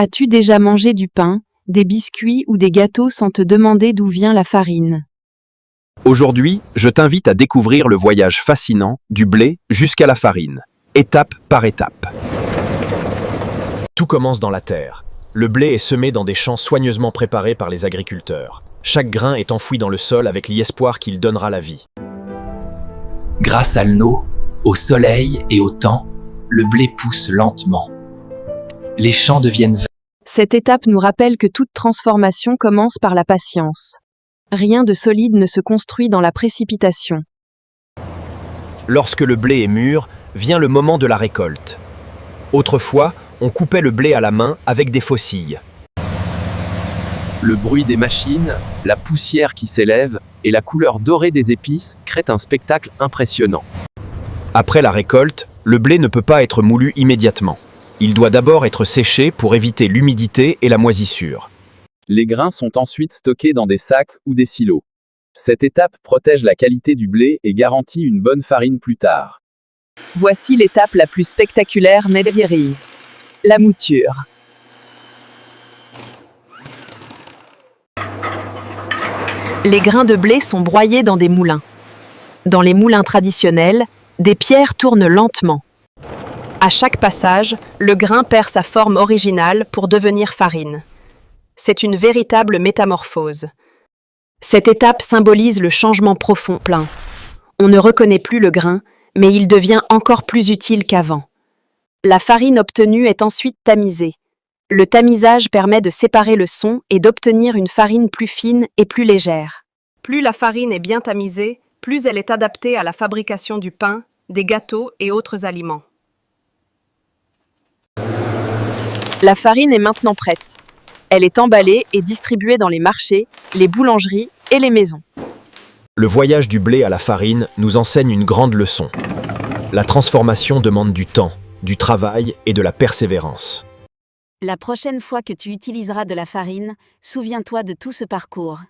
As-tu déjà mangé du pain, des biscuits ou des gâteaux sans te demander d'où vient la farine? Aujourd'hui, je t'invite à découvrir le voyage fascinant du blé jusqu'à la farine, étape par étape. Tout commence dans la terre. Le blé est semé dans des champs soigneusement préparés par les agriculteurs. Chaque grain est enfoui dans le sol avec l'espoir qu'il donnera la vie. Grâce à l'eau, au soleil et au temps, le blé pousse lentement. Les champs deviennent verts. Cette étape nous rappelle que toute transformation commence par la patience. Rien de solide ne se construit dans la précipitation. Lorsque le blé est mûr, vient le moment de la récolte. Autrefois, on coupait le blé à la main avec des faucilles. Le bruit des machines, la poussière qui s'élève et la couleur dorée des épices créent un spectacle impressionnant. Après la récolte, le blé ne peut pas être moulu immédiatement. Il doit d'abord être séché pour éviter l'humidité et la moisissure. Les grains sont ensuite stockés dans des sacs ou des silos. Cette étape protège la qualité du blé et garantit une bonne farine plus tard. Voici l'étape la plus spectaculaire Medvieri. La mouture. Les grains de blé sont broyés dans des moulins. Dans les moulins traditionnels, des pierres tournent lentement. À chaque passage, le grain perd sa forme originale pour devenir farine. C'est une véritable métamorphose. Cette étape symbolise le changement profond plein. On ne reconnaît plus le grain, mais il devient encore plus utile qu'avant. La farine obtenue est ensuite tamisée. Le tamisage permet de séparer le son et d'obtenir une farine plus fine et plus légère. Plus la farine est bien tamisée, plus elle est adaptée à la fabrication du pain, des gâteaux et autres aliments. La farine est maintenant prête. Elle est emballée et distribuée dans les marchés, les boulangeries et les maisons. Le voyage du blé à la farine nous enseigne une grande leçon. La transformation demande du temps, du travail et de la persévérance. La prochaine fois que tu utiliseras de la farine, souviens-toi de tout ce parcours.